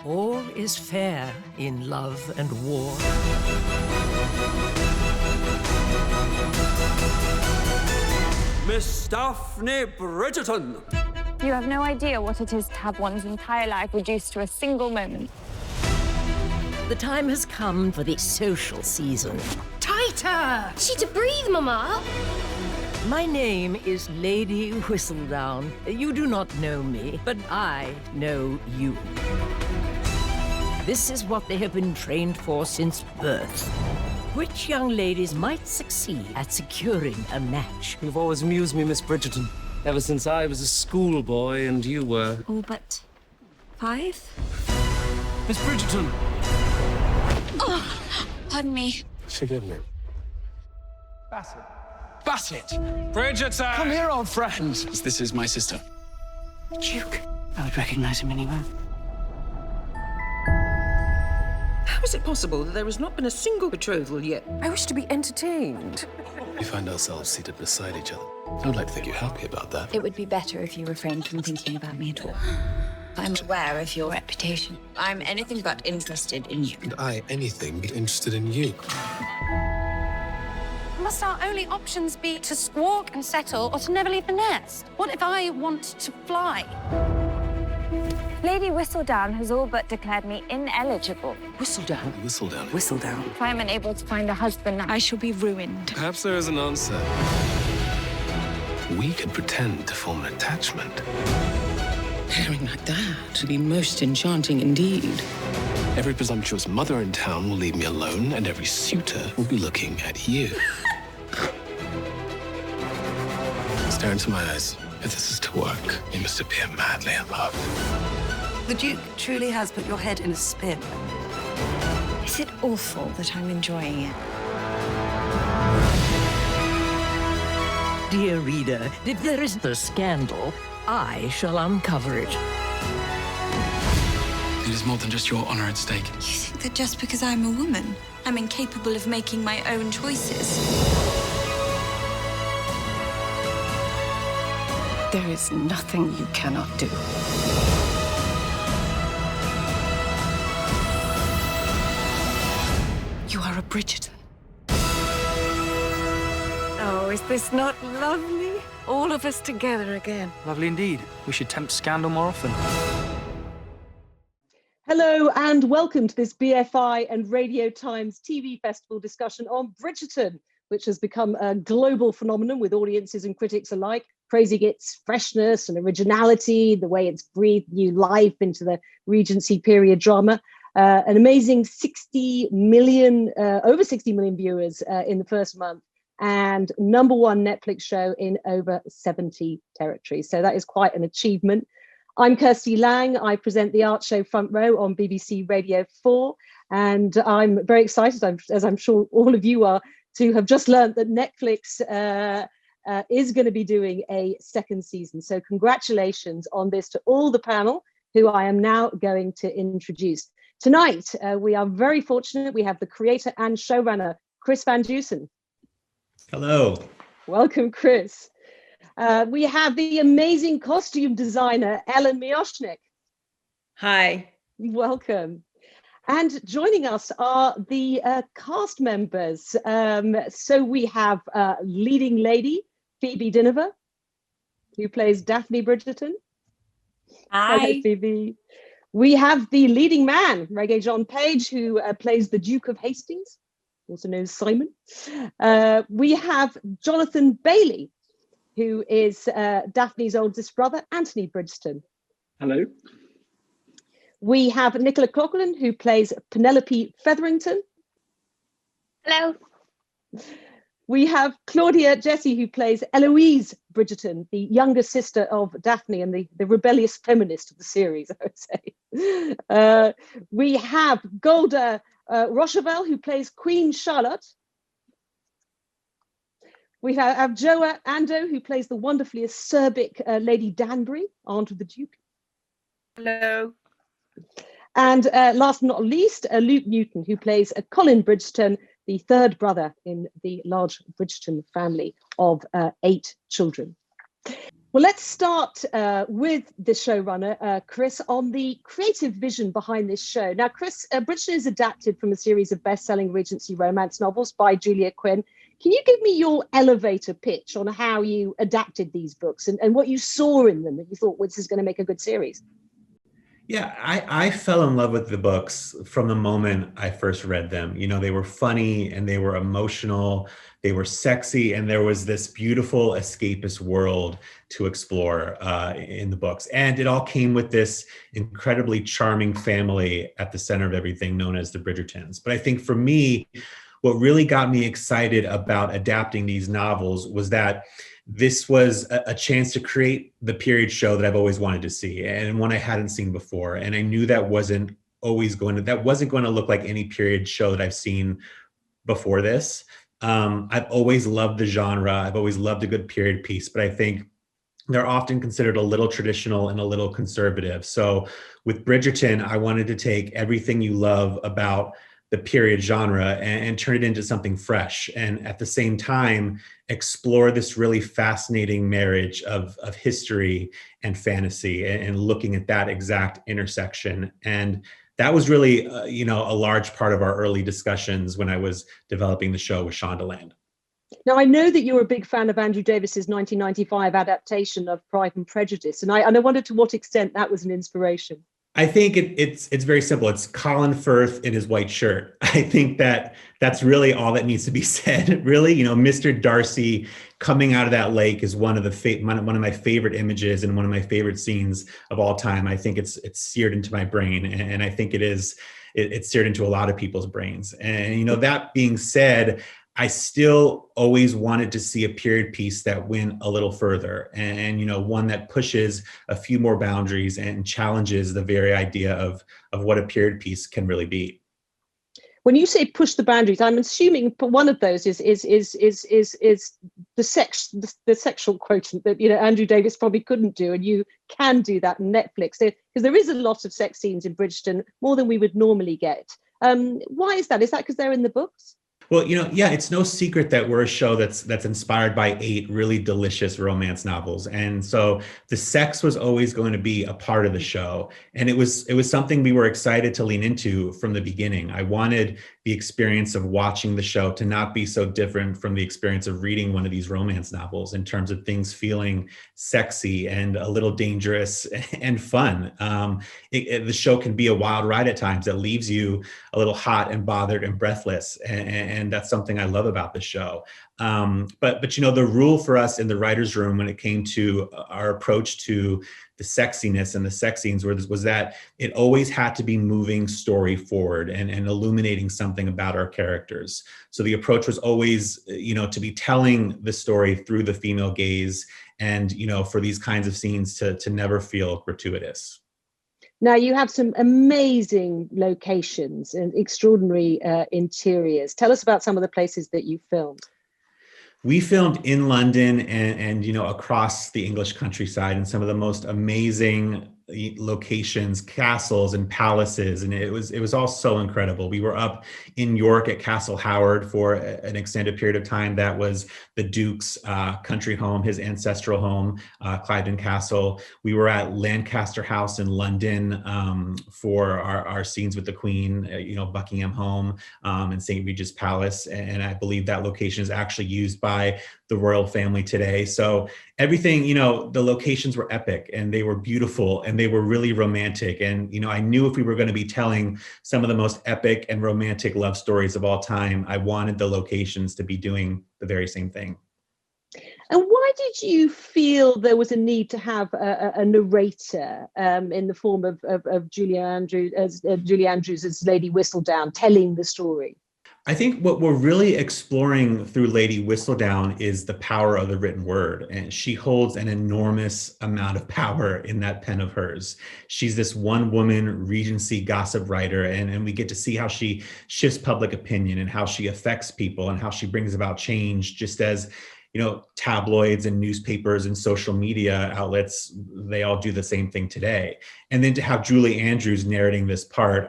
All is fair in love and war. Miss Daphne Bridgerton. You have no idea what it is to have one's entire life reduced to a single moment. The time has come for the social season. Tighter! She to breathe, Mama! My name is Lady Whistledown. You do not know me, but I know you. This is what they have been trained for since birth. Which young ladies might succeed at securing a match? You've always amused me, Miss Bridgerton. Ever since I was a schoolboy and you were... All but 5? Miss Bridgerton! Oh, pardon me. Forgive me. Bassett! Bridgerton! Come here, old friend. This is my sister. Duke. I would recognize him anywhere. How is it possible that there has not been a single betrothal yet? I wish to be entertained. We find ourselves seated beside each other. I would like to think you're happy about that. It would be better if you refrained from thinking about me at all. I'm aware of your reputation. I'm anything but interested in you. And I, anything but interested in you. Must our only options be to squawk and settle or to never leave the nest? What if I want to fly? Lady Whistledown has all but declared me ineligible. Whistledown. Whistledown. Whistledown. If I'm unable to find a husband, I shall be ruined. Perhaps there is an answer. We could pretend to form an attachment. Pairing like that would be most enchanting indeed. Every presumptuous mother in town will leave me alone, and every suitor will be looking at you. Stare into my eyes. If this is to work, you must appear madly in love. The Duke truly has put your head in a spin. Is it awful that I'm enjoying it? Dear reader, if there is a scandal, I shall uncover it. It is more than just your honor at stake. You think that just because I'm a woman, I'm incapable of making my own choices? There is nothing you cannot do. You are a Bridgerton. Oh, is this not lovely? All of us together again. Lovely indeed. We should tempt scandal more often. Hello and welcome to this BFI and Radio Times TV festival discussion on Bridgerton, which has become a global phenomenon with audiences and critics alike, praising its freshness and originality, the way it's breathed new life into the Regency period drama. An amazing over 60 million viewers in the first month, and #1 Netflix show in over 70 territories. So that is quite an achievement. I'm Kirsty Lang. I present the art show Front Row on BBC Radio 4, and I'm very excited, as I'm sure all of you are, to have just learned that Netflix is going to be doing a second season. So congratulations on this to all the panel, who I am now going to introduce. Tonight, we are very fortunate. We have the creator and showrunner, Chris Van Dusen. Hello. Welcome, Chris. We have the amazing costume designer, Ellen Mirojnick. Hi. Welcome. And joining us are the cast members. So we have leading lady, Phoebe Dynevor, who plays Daphne Bridgerton. Hi. Hello, Phoebe. We have the leading man, Rege-Jean Page, who plays the Duke of Hastings, also known as Simon. We have Jonathan Bailey, who is Daphne's oldest brother, Anthony Bridgerton. Hello. We have Nicola Coughlan, who plays Penelope Featherington. Hello. We have Claudia Jessie, who plays Eloise Bridgerton, the younger sister of Daphne and the rebellious feminist of the series, I would say. We have Golda Rosheuvel, who plays Queen Charlotte. We have Adjoa Andoh, who plays the wonderfully acerbic Lady Danbury, aunt of the Duke. Hello. And last but not least, Luke Newton, who plays Colin Bridgerton, the third brother in the large Bridgerton family of 8 children. Well, let's start with the showrunner, Chris, on the creative vision behind this show. Now, Chris, Bridgerton is adapted from a series of best-selling Regency romance novels by Julia Quinn. Can you give me your elevator pitch on how you adapted these books and what you saw in them that you thought, well, this is going to make a good series? Yeah, I fell in love with the books from the moment I first read them. You know, they were funny and they were emotional, they were sexy, and there was this beautiful escapist world to explore in the books. And it all came with this incredibly charming family at the center of everything, known as the Bridgertons. But I think for me, what really got me excited about adapting these novels was that this was a chance to create the period show that I've always wanted to see, and one I hadn't seen before. And I knew that wasn't going to look like any period show that I've seen before this. I've always loved the genre. I've always loved a good period piece, but I think they're often considered a little traditional and a little conservative. So with Bridgerton, I wanted to take everything you love about the period genre and turn it into something fresh. And at the same time, explore this really fascinating marriage of history and fantasy and looking at that exact intersection. And that was really, a large part of our early discussions when I was developing the show with Shondaland. Now, I know that you're a big fan of Andrew Davis's 1995 adaptation of Pride and Prejudice, and I wondered to what extent that was an inspiration. I think it's very simple. It's Colin Firth in his white shirt. I think that's really all that needs to be said. Really, Mr. Darcy coming out of that lake is one of my favorite images and one of my favorite scenes of all time. I think it's seared into my brain, and I think it's seared into a lot of people's brains. And that being said, I still always wanted to see a period piece that went a little further and one that pushes a few more boundaries and challenges the very idea of what a period piece can really be. When you say push the boundaries, I'm assuming one of those is the sexual quotient that Andrew Davis probably couldn't do, and you can do that on Netflix. Because there is a lot of sex scenes in Bridgerton, more than we would normally get. Why is that? Is that because they're in the books? Well, it's no secret that we're a show that's inspired by 8 really delicious romance novels. And so the sex was always going to be a part of the show. And it was something we were excited to lean into from the beginning. I wanted the experience of watching the show to not be so different from the experience of reading one of these romance novels in terms of things feeling sexy and a little dangerous and fun. The show can be a wild ride at times that leaves you a little hot and bothered and breathless. And that's something I love about the show. But the rule for us in the writer's room when it came to our approach to the sexiness and the sex scenes was that it always had to be moving story forward and illuminating something about our characters. So the approach was always, to be telling the story through the female gaze and, for these kinds of scenes to never feel gratuitous. Now, you have some amazing locations and extraordinary interiors. Tell us about some of the places that you filmed. We filmed in London and across the English countryside in some of the most amazing locations, castles and palaces, and it was all so incredible. We were up in York at Castle Howard for an extended period of time. That was the Duke's country home, his ancestral home, Cliveden Castle. We were at Lancaster House in London for our scenes with the Queen, Buckingham Home and St. Regis Palace, and I believe that location is actually used by the royal family today. So everything, the locations were epic and they were beautiful and they were really romantic. And, I knew if we were going to be telling some of the most epic and romantic love stories of all time, I wanted the locations to be doing the very same thing. And why did you feel there was a need to have a narrator in the form of Julia Andrews as Lady Whistledown telling the story? I think what we're really exploring through Lady Whistledown is the power of the written word. And she holds an enormous amount of power in that pen of hers. She's this one-woman Regency gossip writer, and we get to see how she shifts public opinion and how she affects people and how she brings about change, just as tabloids and newspapers and social media outlets, they all do the same thing today. And then to have Julie Andrews narrating this part,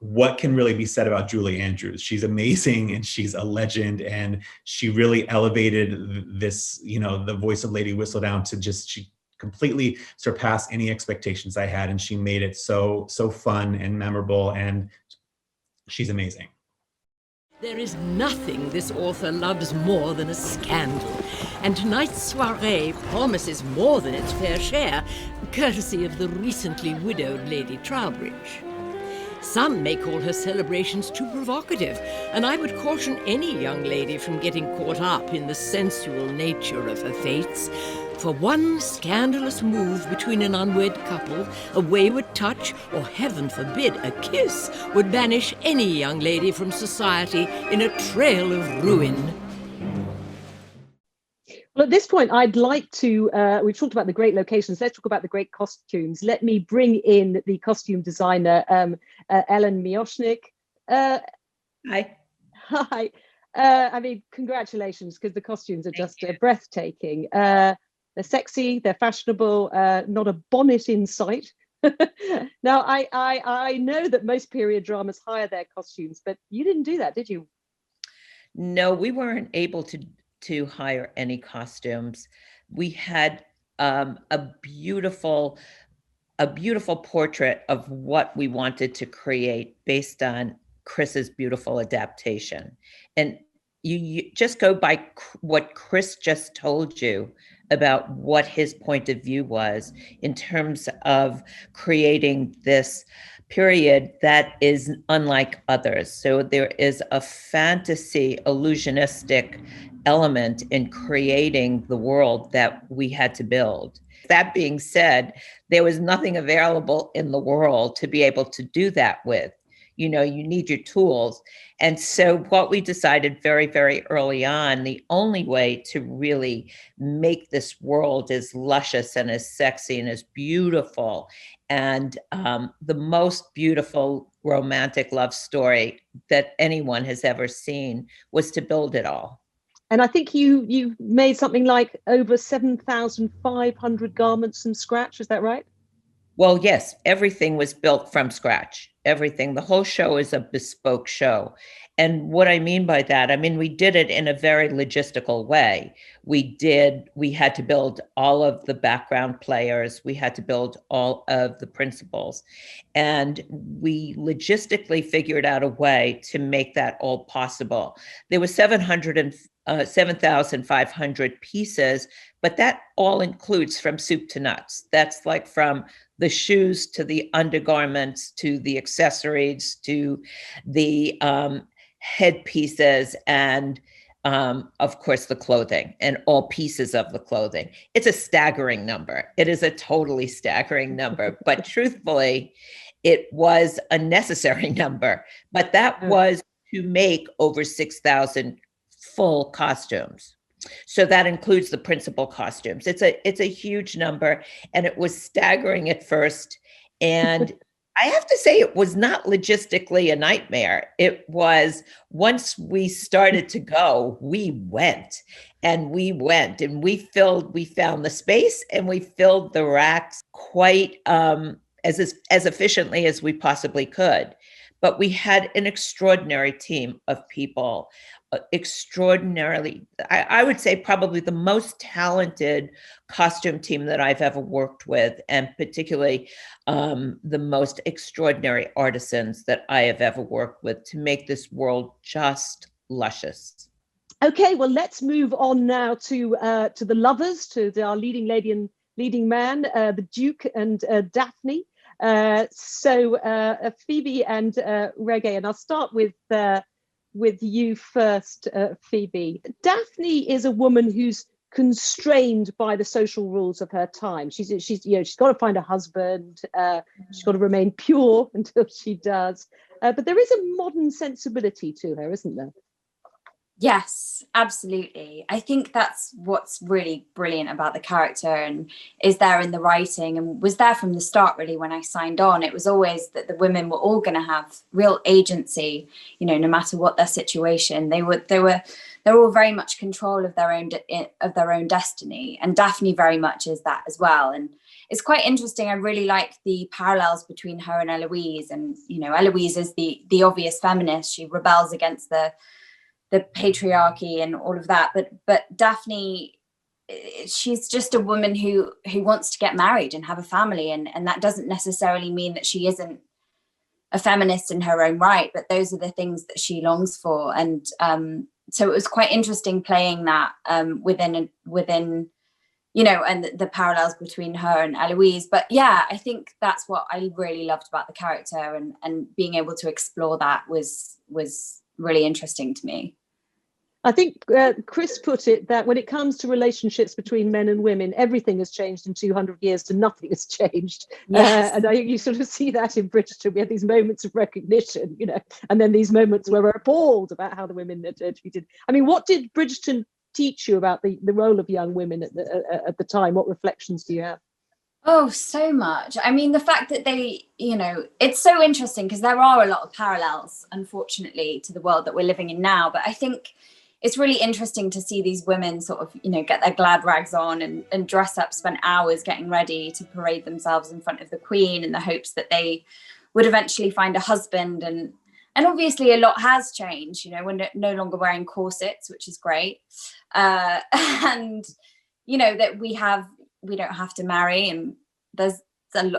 what can really be said about Julie Andrews? She's amazing and she's a legend, and she really elevated this, the voice of Lady Whistledown to she completely surpassed any expectations I had, and she made it so fun and memorable, and she's amazing. There is nothing this author loves more than a scandal, and tonight's soiree promises more than its fair share, courtesy of the recently widowed Lady Trowbridge. Some may call her celebrations too provocative, and I would caution any young lady from getting caught up in the sensual nature of her fates. For one scandalous move between an unwed couple, a wayward touch, or heaven forbid, a kiss, would banish any young lady from society in a trail of ruin. Well, at this point, I'd like to, we've talked about the great locations, let's talk about the great costumes. Let me bring in the costume designer, Ellen Mirojnick. Hi. Hi. I mean, congratulations, because the costumes are just breathtaking. They're sexy, they're fashionable, not a bonnet in sight. Now, I know that most period dramas hire their costumes, but you didn't do that, did you? No, we weren't able to hire any costumes. We had a beautiful portrait of what we wanted to create based on Chris's beautiful adaptation. And you just go by what Chris just told you about what his point of view was in terms of creating this period that is unlike others. So there is a fantasy illusionistic element in creating the world that we had to build. That being said, there was nothing available in the world to be able to do that with. You need your tools. And so what we decided very, very early on, the only way to really make this world as luscious and as sexy and as beautiful and the most beautiful romantic love story that anyone has ever seen was to build it all. And I think you made something like over 7,500 garments from scratch. Is that right? Well, yes, everything was built from scratch. Everything. The whole show is a bespoke show. And what I mean by that, we did it in a very logistical way. We had to build all of the background players. We had to build all of the principals. And we logistically figured out a way to make that all possible. There were 7,500 pieces, but that all includes from soup to nuts. That's like from the shoes to the undergarments to the accessories to the headpieces and of course the clothing and all pieces of the clothing. It's a staggering number. It is a totally staggering number, but truthfully, it was a necessary number. But that was to make over 6,000 full costumes. So that includes the principal costumes. It's a huge number, and it was staggering at first. And I have to say, it was not logistically a nightmare. It was, once we started to go, we went and we found the space and we filled the racks quite as efficiently as we possibly could. But we had an extraordinary team of people. Extraordinarily, I would say probably the most talented costume team that I've ever worked with, and particularly the most extraordinary artisans that I have ever worked with to make this world just luscious. Okay, well, let's move on now to the lovers, to our leading lady and leading man, the Duke and Daphne. So Phoebe and Rege, and I'll start with you first, Phoebe. Daphne is a woman who's constrained by the social rules of her time. She's got to find a husband. She's got to remain pure until she does. But there is a modern sensibility to her, isn't there? Yes, absolutely. I think that's what's really brilliant about the character, and is there in the writing, and was there from the start. Really, when I signed on, it was always that the women were all going to have real agency, no matter what their situation. They're all very much control of their own destiny, and Daphne very much is that as well. And it's quite interesting. I really like the parallels between her and Eloise. And, you know, Eloise is the obvious feminist. She rebels against the patriarchy and all of that. But Daphne, she's just a woman who wants to get married and have a family. And that doesn't necessarily mean that she isn't a feminist in her own right, but those are the things that she longs for. And so it was quite interesting playing that within, you know, and the parallels between her and Eloise. But yeah, I think that's what I really loved about the character, and being able to explore that was really interesting to me. I think Chris put it that when it comes to relationships between men and women, everything has changed in 200 years to nothing has changed. Yes. And I think you sort of see that in Bridgerton. We have these moments of recognition, you know, and then these moments where we're appalled about how the women are treated. I mean, what did Bridgerton teach you about the role of young women at the time? What reflections do you have? Oh, so much. I mean, the fact that they, you know, it's so interesting because there are a lot of parallels, unfortunately, to the world that we're living in now. But I think it's really interesting to see these women sort of, you know, get their glad rags on and dress up, spend hours getting ready to parade themselves in front of the Queen in the hopes that they would eventually find a husband. And obviously a lot has changed, you know, we're no longer wearing corsets, which is great. And, you know, that we don't have to marry, and there's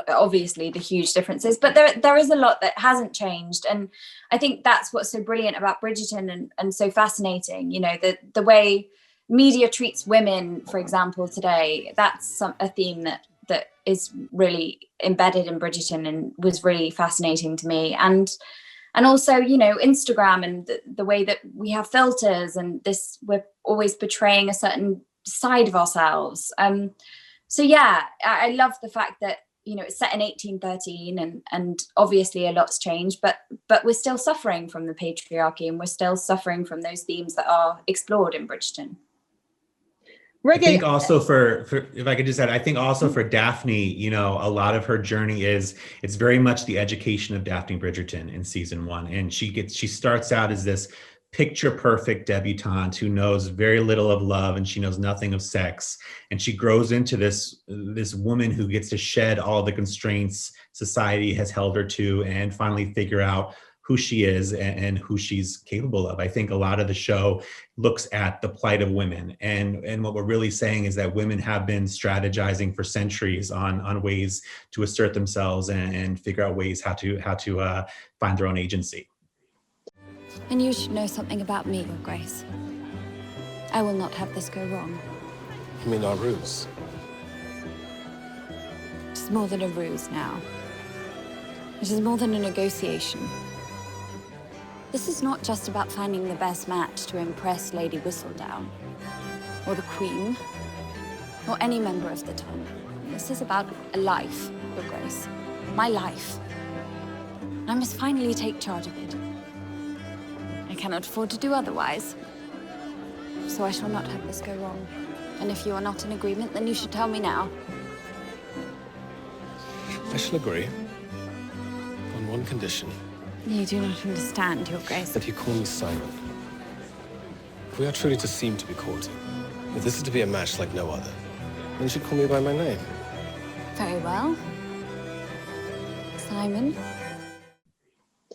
obviously the huge differences, but there is a lot that hasn't changed. And I think that's what's so brilliant about Bridgerton and so fascinating, you know, the way media treats women, for example, today. That's a theme that is really embedded in Bridgerton and was really fascinating to me. And also, you know, Instagram and the way that we have filters and this, we're always portraying a certain side of ourselves. So yeah, I love the fact that, you know, it's set in 1813 and obviously a lot's changed, but we're still suffering from the patriarchy, and we're still suffering from those themes that are explored in Bridgerton. I think also for if I could just add, I think also for Daphne, you know, a lot of her journey it's very much the education of Daphne Bridgerton in season 1. And she starts out as this picture perfect debutante who knows very little of love, and she knows nothing of sex. And she grows into this woman who gets to shed all the constraints society has held her to, and finally figure out who she is and who she's capable of. I think a lot of the show looks at the plight of women, and what we're really saying is that women have been strategizing for centuries on ways to assert themselves and figure out ways how to find their own agency. And you should know something about me, Your Grace. I will not have this go wrong. You mean our ruse? It's more than a ruse now. It is more than a negotiation. This is not just about finding the best match to impress Lady Whistledown, or the Queen, or any member of the ton. This is about a life, Your Grace. My life. I must finally take charge of it. I cannot afford to do otherwise. So I shall not have this go wrong. And if you are not in agreement, then you should tell me now. I shall agree. On one condition. You do not understand, Your Grace. That you call me Simon. If we are truly to seem to be courting, if this is to be a match like no other, then you should call me by my name. Very well. Simon.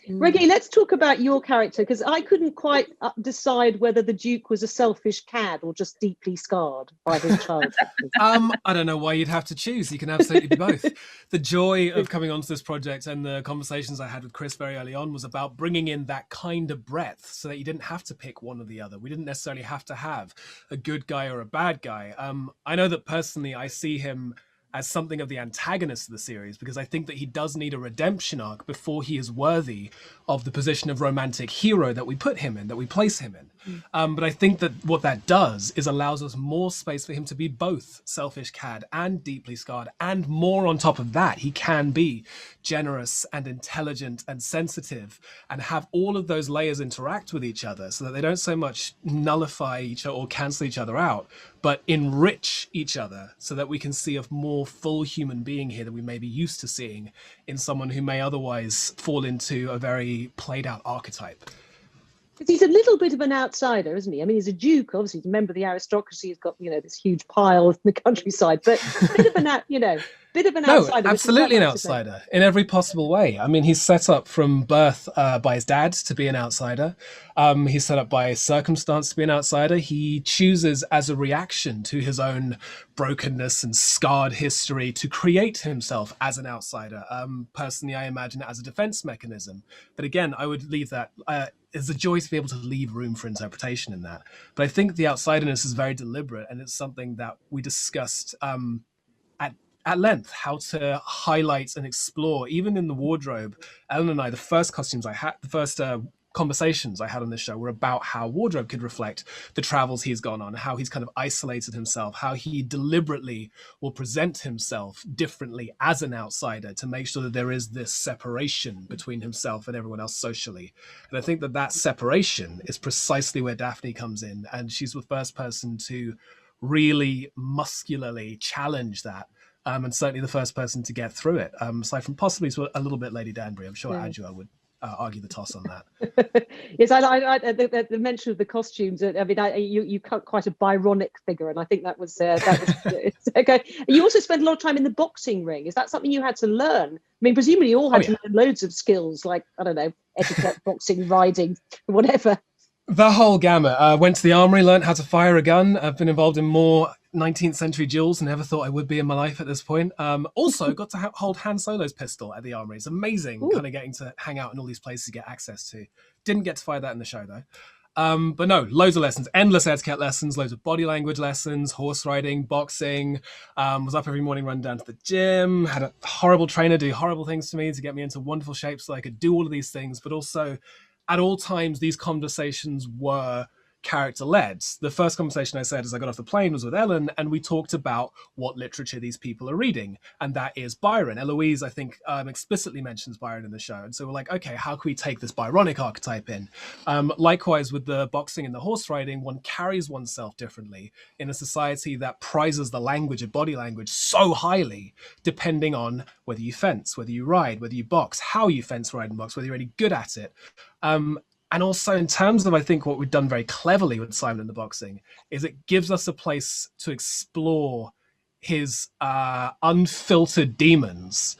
Rege, let's talk about your character, because I couldn't quite decide whether the Duke was a selfish cad or just deeply scarred by his childhood. I don't know why you'd have to choose. You can absolutely be both. The joy of coming onto this project and the conversations I had with Chris very early on was about bringing in that kind of breadth so that you didn't have to pick one or the other. We didn't necessarily have to have a good guy or a bad guy. I know that personally I see him as something of the antagonist of the series, because I think that he does need a redemption arc before he is worthy of the position of romantic hero that we put him in, that we place him in. But I think that what that does is allows us more space for him to be both selfish cad and deeply scarred, and more on top of that, he can be generous and intelligent and sensitive and have all of those layers interact with each other so that they don't so much nullify each other or cancel each other out, but enrich each other so that we can see a more full human being here that we may be used to seeing in someone who may otherwise fall into a very played out archetype. Because he's a little bit of an outsider, isn't he? I mean, he's a duke, obviously, he's a member of the aristocracy, he's got, you know, this huge pile in the countryside, but a bit of an, bit of an No, outsider. absolutely an outsider in every possible way. I mean, he's set up from birth by his dad to be an outsider. He's set up by circumstance to be an outsider. He chooses as a reaction to his own brokenness and scarred history to create himself as an outsider. Personally, I imagine it as a defense mechanism. But again, I would leave that... it's a joy to be able to leave room for interpretation in that. But I think the outsiderness is very deliberate, and it's something that we discussed at length, how to highlight and explore. Even in the wardrobe, Ellen and I, the first conversations I had on this show were about how wardrobe could reflect the travels he's gone on, how he's kind of isolated himself, how he deliberately will present himself differently as an outsider to make sure that there is this separation between himself and everyone else socially. And I think that separation is precisely where Daphne comes in, and she's the first person to really muscularly challenge that. And certainly the first person to get through it, aside from possibly a little bit Lady Danbury. I'm sure Adjoa would argue the toss on that. Yes, the mention of the costumes. I mean, you cut quite a Byronic figure, and I think that was okay. You also spent a lot of time in the boxing ring. Is that something you had to learn? I mean, presumably you all had to learn loads of skills, like, I don't know, etiquette, boxing, riding, whatever. The whole gamut. Went to the armory, learned how to fire a gun. I've been involved in more 19th century duels than I ever thought I would be in my life at this point. Also got to hold Han Solo's pistol at the armory. It's amazing kind of getting to hang out in all these places to get access to. Didn't get to fire that in the show though. But no, loads of lessons, endless etiquette lessons, loads of body language lessons, horse riding, boxing. Was up every morning, run down to the gym, had a horrible trainer do horrible things to me to get me into wonderful shape so I could do all of these things, but also at all times, these conversations were character-led. The first conversation I said as I got off the plane was with Ellen, and we talked about what literature these people are reading, and that is Byron. Eloise, I think, explicitly mentions Byron in the show, and so we're like, okay, how can we take this Byronic archetype in? Likewise, with the boxing and the horse riding, one carries oneself differently in a society that prizes the language of body language so highly, depending on whether you fence, whether you ride, whether you box, how you fence, ride, and box, whether you're any good at it. And also in terms of, I think, what we've done very cleverly with Simon and the boxing is it gives us a place to explore his unfiltered demons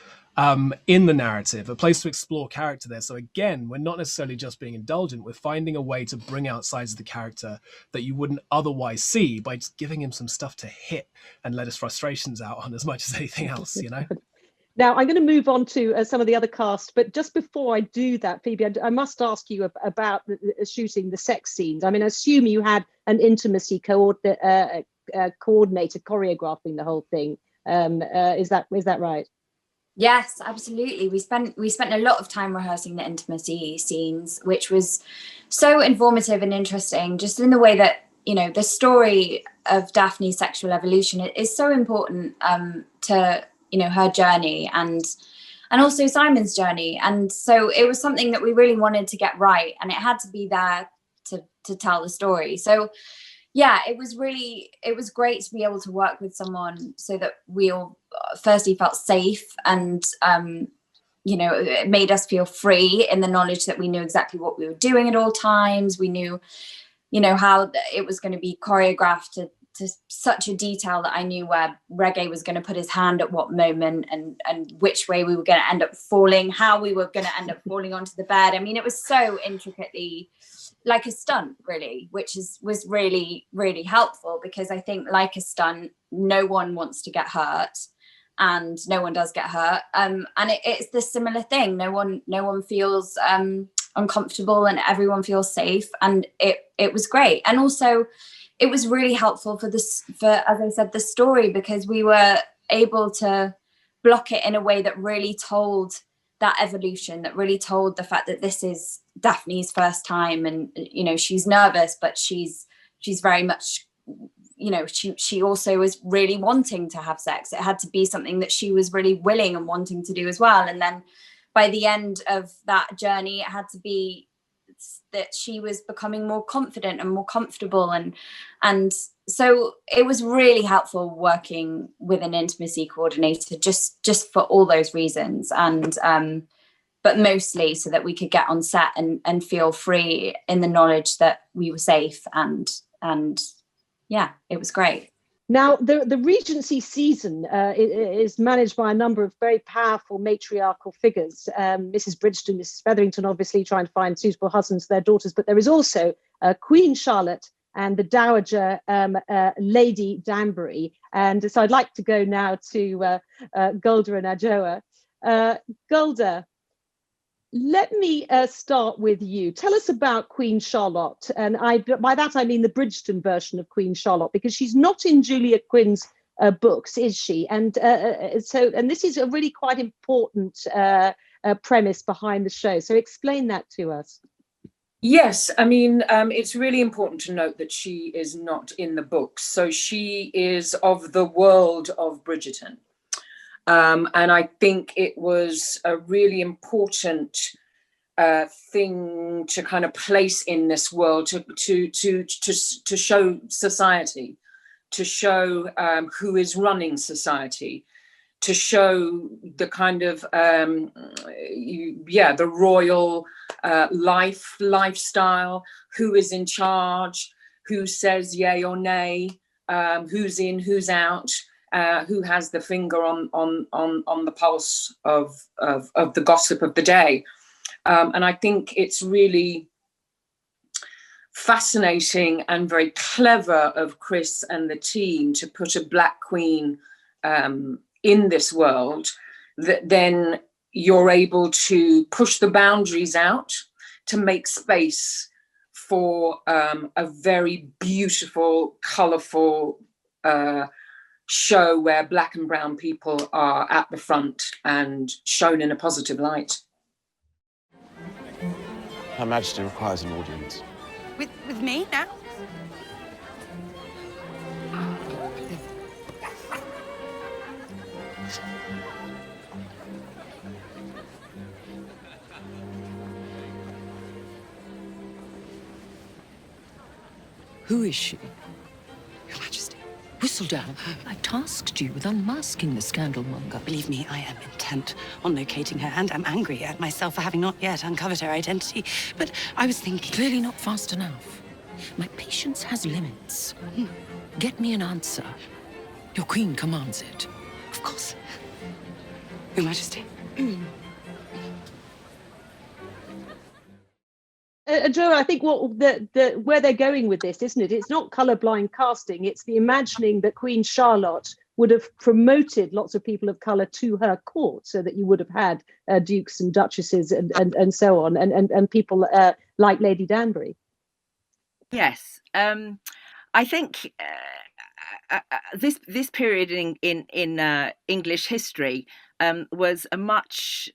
in the narrative, a place to explore character there. So again, we're not necessarily just being indulgent, we're finding a way to bring out sides of the character that you wouldn't otherwise see by just giving him some stuff to hit and let his frustrations out on as much as anything else, you know? Now, I'm going to move on to some of the other cast, but just before I do that, Phoebe, I must ask you about shooting the sex scenes. I mean, I assume you had an intimacy coordinator choreographing the whole thing. Is that right? Yes, absolutely. We spent a lot of time rehearsing the intimacy scenes, which was so informative and interesting, just in the way that, you know, the story of Daphne's sexual evolution is so important to, you know, her journey and also Simon's journey. And so it was something that we really wanted to get right, and it had to be there to tell the story. So yeah, it was great to be able to work with someone so that we all firstly felt safe, and you know, it made us feel free in the knowledge that we knew exactly what we were doing at all times. We knew, you know, how it was going to be choreographed to such a detail that I knew where Rege was going to put his hand at what moment, and which way we were going to end up falling, how we were going to end up falling onto the bed. I mean, it was so intricately like a stunt, really, which was really, really helpful, because I think like a stunt, no one wants to get hurt, and no one does get hurt. And it's the similar thing. No one feels uncomfortable, and everyone feels safe. And it was great. And also, it was really helpful for as I said, the story, because we were able to block it in a way that really told that evolution, that really told the fact that this is Daphne's first time, and, you know, she's nervous, but she's very much, you know, she also was really wanting to have sex. It had to be something that she was really willing and wanting to do as well. And then by the end of that journey, it had to be that she was becoming more confident and more comfortable, and so it was really helpful working with an intimacy coordinator just for all those reasons, and but mostly so that we could get on set and feel free in the knowledge that we were safe, and yeah, it was great. Now, the Regency season is managed by a number of very powerful matriarchal figures. Mrs. Bridgerton, Mrs. Featherington, obviously trying to find suitable husbands for their daughters, but there is also Queen Charlotte and the Dowager Lady Danbury. And so I'd like to go now to Golda and Adjoa. Golda, let me start with you. Tell us about Queen Charlotte. And by that, I mean the Bridgerton version of Queen Charlotte, because she's not in Julia Quinn's books, is she? And this is a really quite important premise behind the show. So explain that to us. Yes, I mean, it's really important to note that she is not in the books. So she is of the world of Bridgerton. And I think it was a really important thing to kind of place in this world to show society, to show who is running society, to show the kind of the royal lifestyle, who is in charge, who says yay or nay, who's in, who's out. Who has the finger on the pulse of the gossip of the day. And I think it's really fascinating and very clever of Chris and the team to put a Black Queen in this world, that then you're able to push the boundaries out to make space for a very beautiful, colourful show where Black and brown people are at the front and shown in a positive light. Her Majesty requires an audience. With me now? Who is she? Your Majesty. Whistledown, I tasked you with unmasking the scandalmonger. Believe me, I am intent on locating her, and I'm angry at myself for having not yet uncovered her identity. But I was thinking... Clearly not fast enough. My patience has limits. Get me an answer. Your queen commands it. Of course. Your Majesty. Adjoa, I think where they're going with this, isn't it? It's not colourblind casting. It's the imagining that Queen Charlotte would have promoted lots of people of colour to her court, so that you would have had dukes and duchesses and so on, and people like Lady Danbury. Yes, I think this period in English history was a much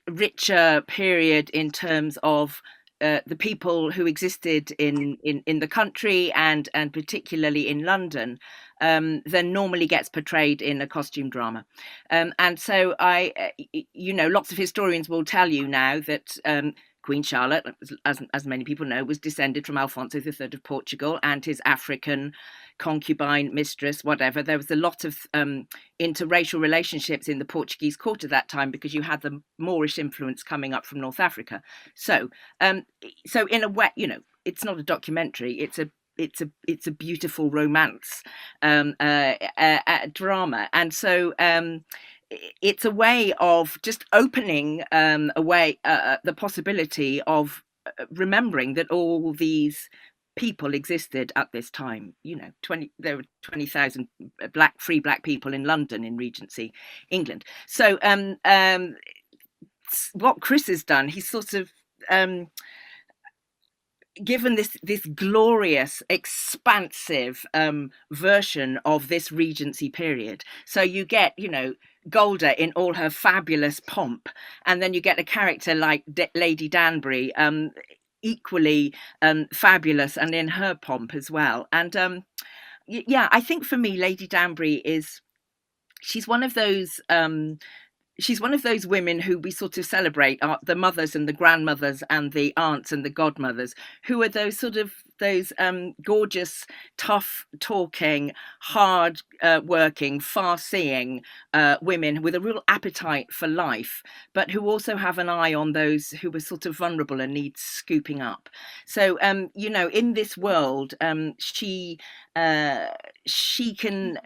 richer period in terms of the people who existed in the country and particularly in London than normally gets portrayed in a costume drama. And so lots of historians will tell you now that Queen Charlotte, as many people know, was descended from Alfonso III of Portugal and his African concubine, mistress, whatever. There was a lot of interracial relationships in the Portuguese court at that time because you had the Moorish influence coming up from North Africa. So in a way, it's not a documentary. It's a beautiful romance drama, and so it's a way of just opening the possibility of remembering that all these people existed at this time. There were 20,000 free black people in London in Regency, England. So what Chris has done, he's sort of given this glorious, expansive version of this Regency period. So you get, Golda in all her fabulous pomp, and then you get a character like Lady Danbury, equally fabulous and in her pomp as well. And I think for me, Lady Danbury she's one of those she's one of those women who we sort of celebrate, the mothers and the grandmothers and the aunts and the godmothers, who are those sort of gorgeous, tough talking, hard working, far seeing women with a real appetite for life, but who also have an eye on those who are sort of vulnerable and need scooping up. So you know, in this world, she can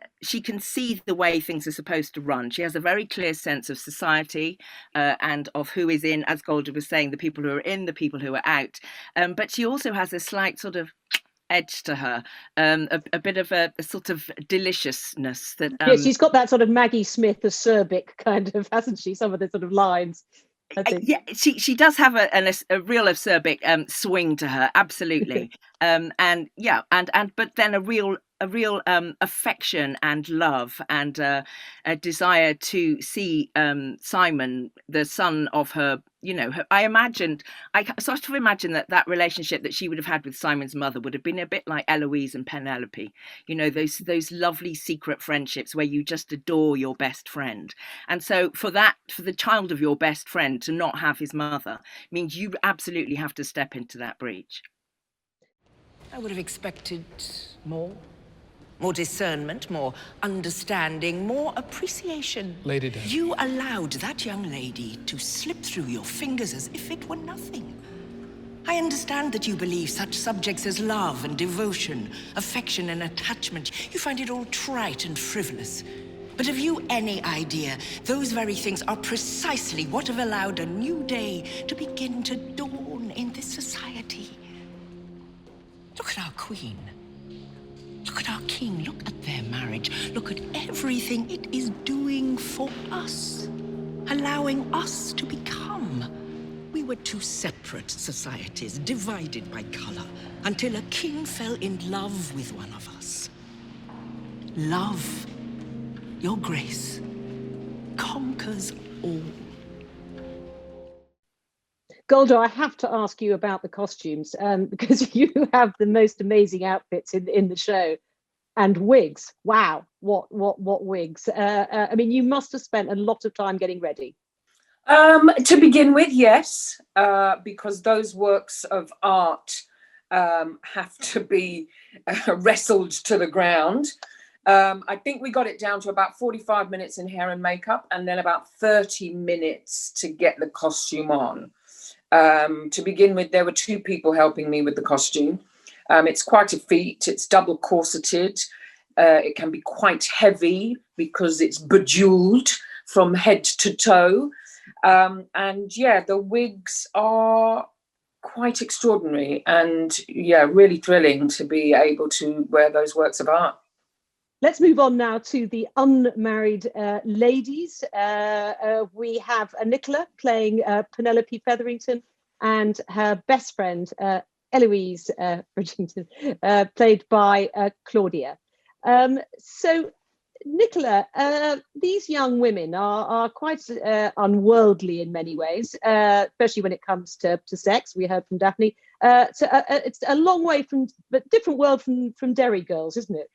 see the way things are supposed to run. She has a very clear sense of society and of who is in, as Golda was saying, the people who are in, the people who are out. But she also has a slight sort of edge to her, a bit of a sort of deliciousness that. Yeah, she's got that sort of Maggie Smith acerbic kind of, hasn't she? Some of the sort of lines. Yeah, she does have a real acerbic swing to her, absolutely. And but then a real affection and love and a desire to see Simon, the son of her. You know, I sort of imagine that relationship that she would have had with Simon's mother would have been a bit like Eloise and Penelope. You know, those lovely secret friendships where you just adore your best friend. And so for the child of your best friend to not have his mother means you absolutely have to step into that breach. I would have expected more. More discernment, more understanding, more appreciation. Lady Daphne. You allowed that young lady to slip through your fingers as if it were nothing. I understand that you believe such subjects as love and devotion, affection and attachment, you find it all trite and frivolous. But have you any idea those very things are precisely what have allowed a new day to begin to dawn in this society? Look at our queen. Look at our king, look at their marriage, look at everything it is doing for us, allowing us to become. We were two separate societies, divided by colour, until a king fell in love with one of us. Love, your grace, conquers all. Golda, I have to ask you about the costumes because you have the most amazing outfits in the show, and wigs. Wow, what wigs? I mean, you must have spent a lot of time getting ready. To begin with, yes, because those works of art have to be wrestled to the ground. I think we got it down to about 45 minutes in hair and makeup, and then about 30 minutes to get the costume on. To begin with, there were two people helping me with the costume. It's quite a feat. It's double corseted. It can be quite heavy because it's bejeweled from head to toe. And yeah, the wigs are quite extraordinary and yeah, really thrilling to be able to wear those works of art. Let's move on now to the unmarried ladies. We have Nicola playing Penelope Featherington and her best friend, Eloise Bridgerton, played by Claudia. So, Nicola, these young women are quite unworldly in many ways, especially when it comes to sex. We heard from Daphne. So it's a long way from, but different world from Derry Girls, isn't it?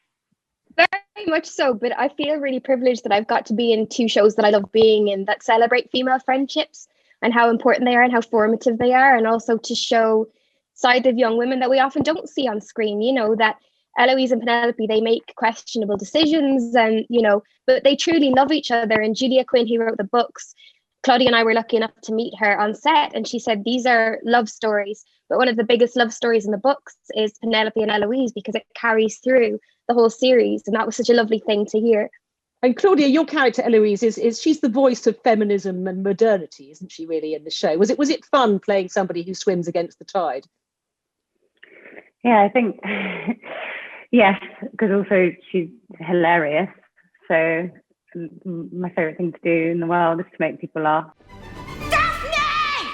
Very much so, but I feel really privileged that I've got to be in two shows that I love being in that celebrate female friendships and how important they are and how formative they are, and also to show sides of young women that we often don't see on screen, you know, that Eloise and Penelope, they make questionable decisions and, you know, but they truly love each other. And Julia Quinn, who wrote the books, Claudia and I were lucky enough to meet her on set, and she said these are love stories, but one of the biggest love stories in the books is Penelope and Eloise because it carries through the whole series, and that was such a lovely thing to hear. And Claudia, your character Eloise is she's the voice of feminism and modernity, isn't she? Really, in the show, was it fun playing somebody who swims against the tide? Yeah, I think yes, because also she's hilarious. So my favorite thing to do in the world is to make people laugh. Daphne!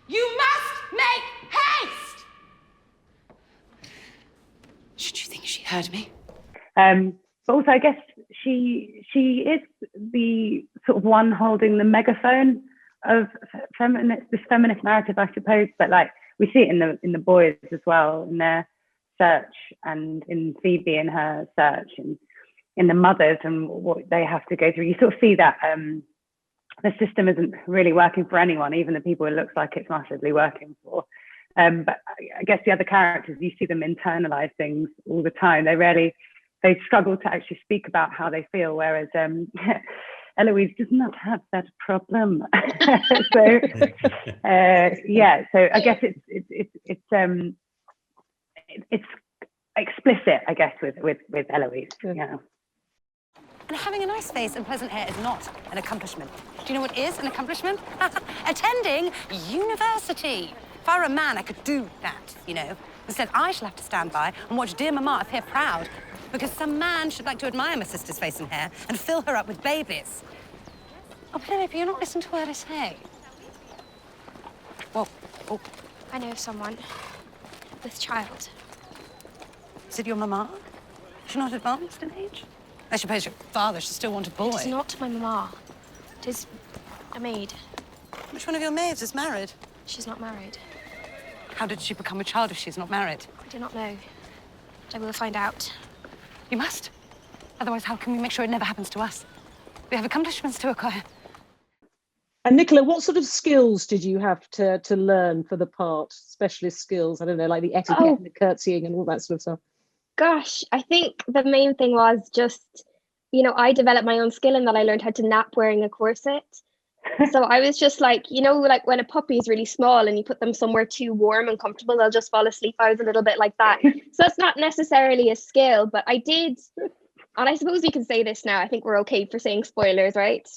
You must make haste! Should you think she heard me? But also, I guess she is the sort of one holding the megaphone of this feminist narrative, I suppose. But like we see it in the boys as well, in their search, and in Phoebe and her search, and in the mothers and what they have to go through. You sort of see that the system isn't really working for anyone, even the people it looks like it's massively working for. But I guess the other characters, you see them internalize things all the time. They struggle to actually speak about how they feel, whereas Eloise does not have that problem. So I guess it's explicit, I guess, with Eloise. Yeah. And having a nice face and pleasant hair is not an accomplishment. Do you know what is an accomplishment? Attending university. If I were a man, I could do that, you know. Instead, I shall have to stand by and watch dear Mama appear proud because some man should like to admire my sister's face and hair and fill her up with babies. Oh, Penelope, you're not listening to what I say. Whoa. Oh. I know of someone with child. Is it your Mama? She's not advanced in age? I suppose your father should still want a boy. It is not my Mama. It is a maid. Which one of your maids is married? She's not married. How did she become a child if she's not married? I do not know. But I will find out. You must. Otherwise, how can we make sure it never happens to us? We have accomplishments to acquire. And Nicola, what sort of skills did you have to learn for the part? Specialist skills, I don't know, like the etiquette and the curtsying and all that sort of stuff. Gosh, I think the main thing was just, I developed my own skill in that I learned how to nap wearing a corset. So I was just like, like when a puppy is really small and you put them somewhere too warm and comfortable, they'll just fall asleep. I was a little bit like that. So it's not necessarily a skill, but I did, and I suppose we can say this now. I think we're okay for saying spoilers, right?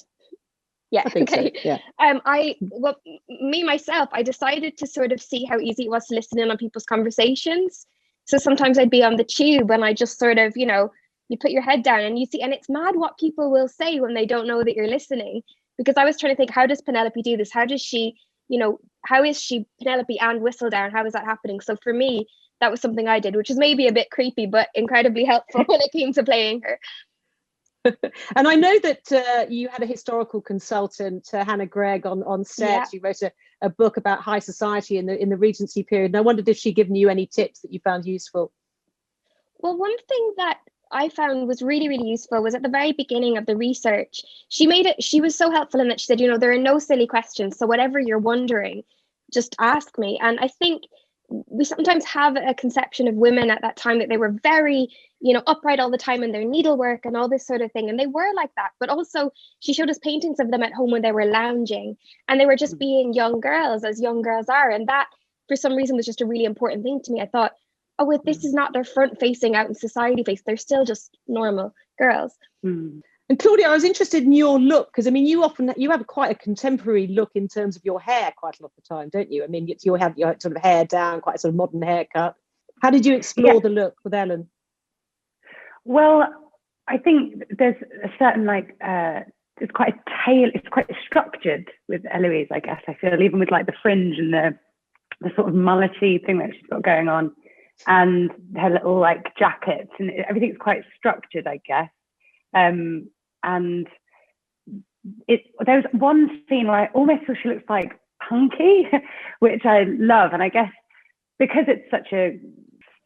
Yeah. I think okay. So, yeah. Myself, I decided to sort of see how easy it was to listen in on people's conversations. So sometimes I'd be on the tube and I just sort of, you put your head down and you see, and it's mad what people will say when they don't know that you're listening. Because I was trying to think, how does Penelope do this? How does she, how is she Penelope and Whistledown? How is that happening? So for me, that was something I did, which is maybe a bit creepy, but incredibly helpful when it came to playing her. And I know that you had a historical consultant, Hannah Gregg, on set. Yeah. She wrote a book about high society in the Regency period. And I wondered if she'd given you any tips that you found useful. Well, one thing that I found was really, really useful was at the very beginning of the research. She was so helpful in that she said, there are no silly questions. So whatever you're wondering, just ask me. And I think we sometimes have a conception of women at that time that they were very, upright all the time in their needlework and all this sort of thing. And they were like that. But also she showed us paintings of them at home when they were lounging and they were just being young girls, as young girls are. And that, for some reason, was just a really important thing to me. I thought, oh, if this is not their front facing out in society face, they're still just normal girls. And Claudia, I was interested in your look, because I mean, you have quite a contemporary look in terms of your hair quite a lot of the time, don't you? I mean, you have your sort of hair down, quite a sort of modern haircut. How did you explore the look with Ellen? Well, I think there's a certain it's quite structured with Eloise, I guess. I feel even with like the fringe and the sort of mullety thing that she's got going on. And her little like jackets and everything's quite structured, I guess. And there's one scene where I almost feel she looks like Punky, which I love. And I guess because it's such a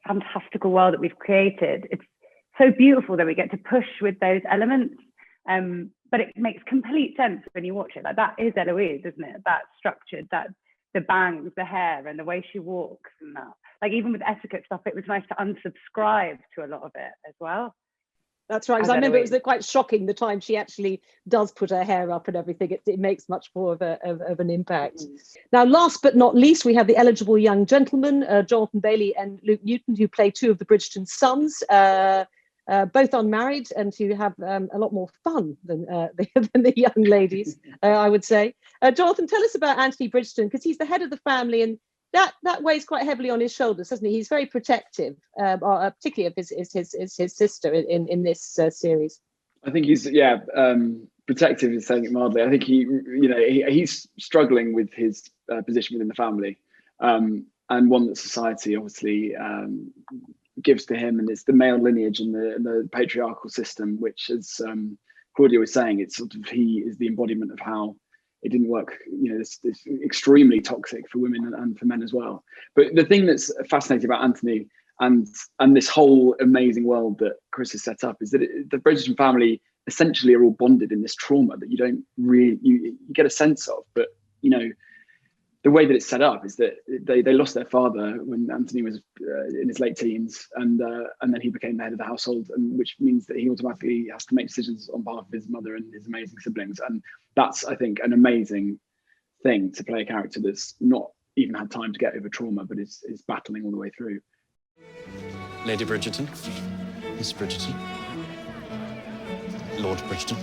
fantastical world that we've created, it's so beautiful that we get to push with those elements. But it makes complete sense when you watch it. Like that is Eloise, isn't it? That structured, that the bangs, the hair, and the way she walks and that. Like even with etiquette stuff, it was nice to unsubscribe to a lot of it as well. That's right, because I remember it was quite shocking the time she actually does put her hair up and everything. It makes much more of an impact. Now, last but not least, we have the eligible young gentlemen, Jonathan Bailey and Luke Newton, who play two of the Bridgerton sons, both unmarried and who have a lot more fun than the young ladies, I would say. Jonathan, tell us about Anthony Bridgerton, because he's the head of the family and that weighs quite heavily on his shoulders, doesn't he? He's very protective, particularly of his sister in this series. I think he's protective is saying it mildly. I think he's struggling with his position within the family, and one that society obviously gives to him, and it's the male lineage and the patriarchal system, which, as Claudia was saying, it's sort of he is the embodiment of how it didn't work. It's extremely toxic for women and for men as well. But the thing that's fascinating about Anthony and this whole amazing world that Chris has set up is that the Bridgerton family essentially are all bonded in this trauma that you don't really you get a sense of, but the way that it's set up is that they lost their father when Anthony was in his late teens, and then he became the head of the household, and which means that he automatically has to make decisions on behalf of his mother and his amazing siblings. And that's, I think, an amazing thing to play a character that's not even had time to get over trauma, but is battling all the way through. Lady Bridgerton, Miss Bridgerton, Lord Bridgerton.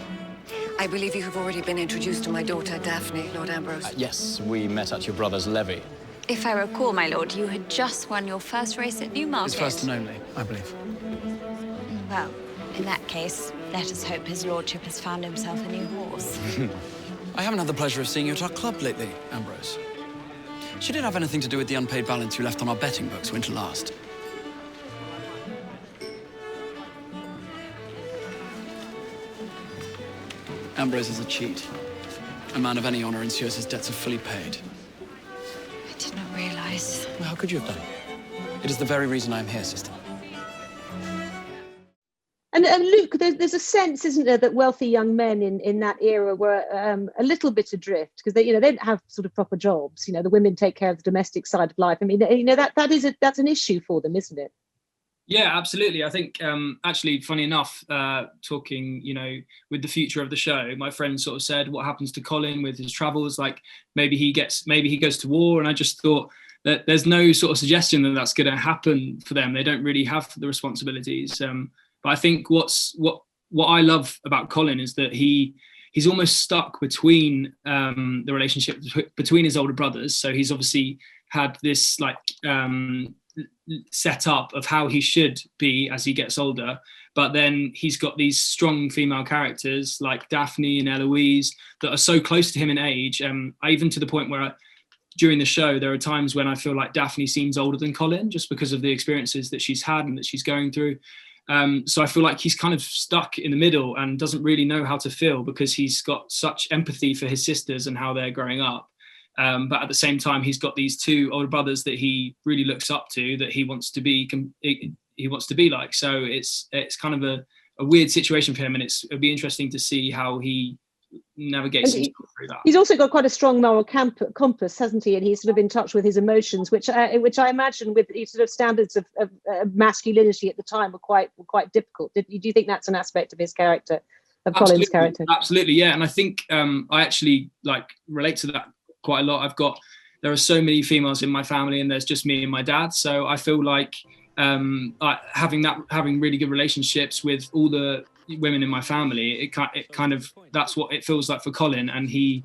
I believe you have already been introduced to my daughter, Daphne, Lord Ambrose. Yes, we met at your brother's levee. If I recall, my lord, you had just won your first race at Newmarket. His first and only, I believe. Well, in that case, let us hope his lordship has found himself a new horse. I haven't had the pleasure of seeing you at our club lately, Ambrose. Should it have anything to do with the unpaid balance you left on our betting books winter last? Ambrose is a cheat. A man of any honor ensures his debts are fully paid. I did not realize. How could you have done? It is the very reason I am here, sister. And Luke, there's a sense, isn't there, that wealthy young men in that era were a little bit adrift because they didn't have sort of proper jobs. The women take care of the domestic side of life. I mean, that's an issue for them, isn't it? Yeah, absolutely. I think actually, funny enough, talking, with the future of the show, my friend sort of said, what happens to Colin with his travels? Like maybe he goes to war. And I just thought that there's no sort of suggestion that that's going to happen for them. They don't really have the responsibilities. But I think what I love about Colin is that he's almost stuck between the relationship between his older brothers. So he's obviously had this set up of how he should be as he gets older, but then he's got these strong female characters like Daphne and Eloise that are so close to him in age. Even to the point where during the show there are times when I feel like Daphne seems older than Colin just because of the experiences that she's had and that she's going through. So I feel like he's kind of stuck in the middle and doesn't really know how to feel because he's got such empathy for his sisters and how they're growing up. But at the same time, he's got these two older brothers that he really looks up to, that he wants to be like. So it's kind of a weird situation for him, and it'll be interesting to see how he navigates through that. He's also got quite a strong moral compass, hasn't he? And he's sort of in touch with his emotions, which I imagine with these sort of standards of masculinity at the time were quite difficult. Do you think that's an aspect of his character, of Colin's character? Absolutely, yeah. And I think I actually relate to that quite a lot. There are so many females in my family, and there's just me and my dad. So I feel like having really good relationships with all the women in my family, it kind of that's what it feels like for Colin, and he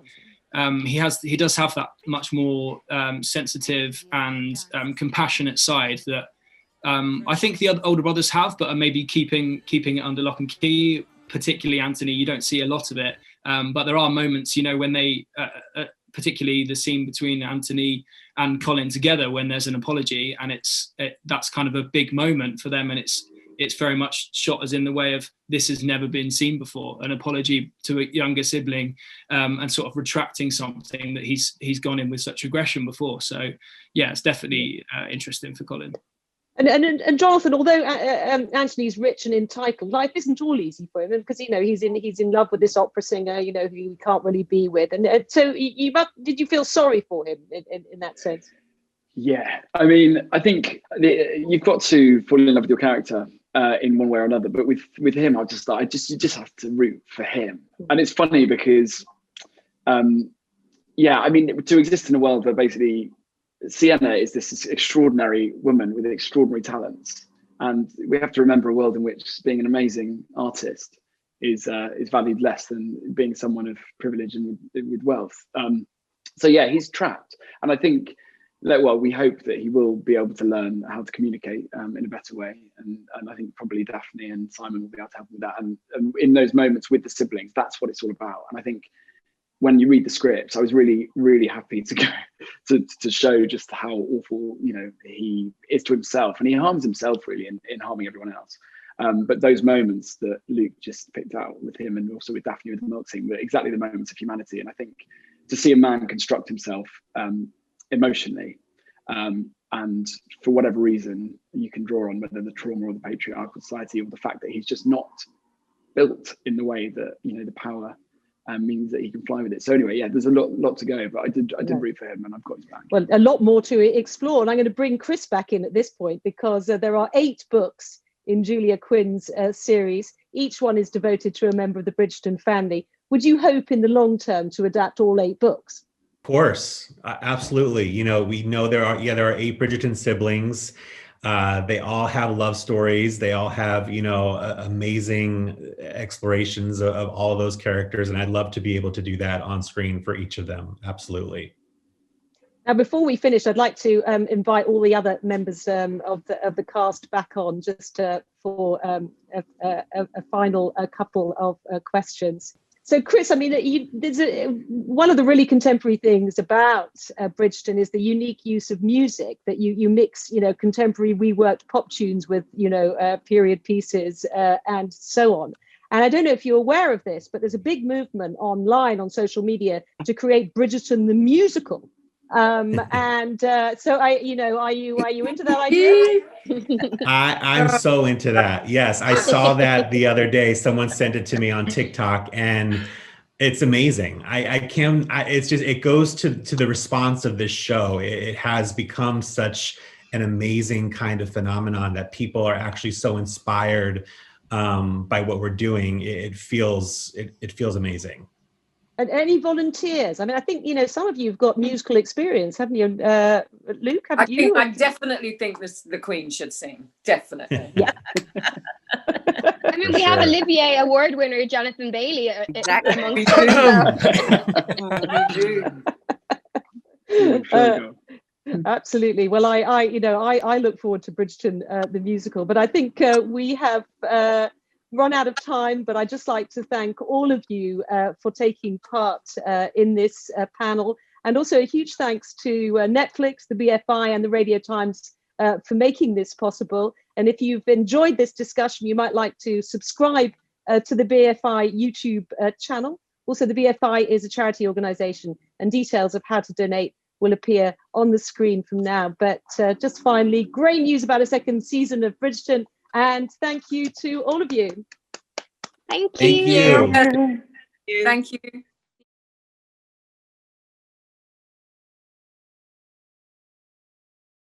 does have that much more sensitive and compassionate side that I think the older brothers have, but are maybe keeping it under lock and key. Particularly Anthony, you don't see a lot of it, but there are moments, when they. Particularly the scene between Anthony and Colin together when there's an apology, and that's kind of a big moment for them, and it's very much shot as in the way of this has never been seen before, an apology to a younger sibling, and sort of retracting something that he's gone in with such aggression before. So yeah, it's definitely interesting for Colin. And Jonathan, although Anthony's rich and entitled, life isn't all easy for him because he's in love with this opera singer, who he can't really be with, and so did you feel sorry for him in that sense? Yeah, I mean, I think you've got to fall in love with your character in one way or another, but with him, you just have to root for him, and it's funny because, I mean, to exist in a world where basically Sienna is this extraordinary woman with extraordinary talents, and we have to remember a world in which being an amazing artist is valued less than being someone of privilege and with wealth. So yeah, he's trapped, and I think we hope that he will be able to learn how to communicate in a better way, and I think probably Daphne and Simon will be able to help with that, and in those moments with the siblings, that's what it's all about. And I think when you read the scripts, I was really, really happy to go to show just how awful, he is to himself, and he harms himself really in harming everyone else. But those moments that Luke just picked out with him, and also with Daphne with the milk scene, were exactly the moments of humanity. And I think to see a man construct himself emotionally, and for whatever reason you can draw on, whether the trauma or the patriarchal society or the fact that he's just not built in the way that, you know, the power means that he can fly with it. So anyway, yeah, there's a lot to go, but I did root for him, and I've got his back. Well, a lot more to explore, and I'm going to bring Chris back in at this point, because there are 8 books in Julia Quinn's series. Each one is devoted to a member of the Bridgerton family. Would you hope in the long term to adapt all 8 books? Of course, absolutely. You know, we know there are 8 Bridgerton siblings. They all have love stories. They all have, you know, amazing explorations of all of those characters. And I'd love to be able to do that on screen for each of them. Absolutely. Now, before we finish, I'd like to invite all the other members of the cast back on, just for a final couple of questions. So, Chris, I mean, one of the really contemporary things about Bridgerton is the unique use of music, that you mix, you know, contemporary reworked pop tunes with, you know, period pieces and so on. And I don't know if you're aware of this, but there's a big movement online on social media to create Bridgerton the musical. So are you into that idea? I'm so into that. Yes, I saw that the other day. Someone sent it to me on TikTok, and it's amazing. It goes to the response of this show. It has become such an amazing kind of phenomenon that people are actually so inspired by what we're doing. It feels amazing. And any volunteers? I mean, I think, you know, some of you have got musical experience, haven't you? Luke, haven't you? I definitely think the Queen should sing. Definitely. Yeah. I mean, we have Olivier Award winner Jonathan Bailey. Exactly. Absolutely. Well, I look forward to Bridgerton the musical, but I think we have run out of time, but I'd just like to thank all of you for taking part in this panel, and also a huge thanks to Netflix, the BFI and the Radio Times for making this possible. And if you've enjoyed this discussion, you might like to subscribe to the BFI YouTube channel. Also, the BFI is a charity organisation, and details of how to donate will appear on the screen from now. But just finally, great news about a second season of Bridgerton. And thank you to all of you. Thank you. Thank you.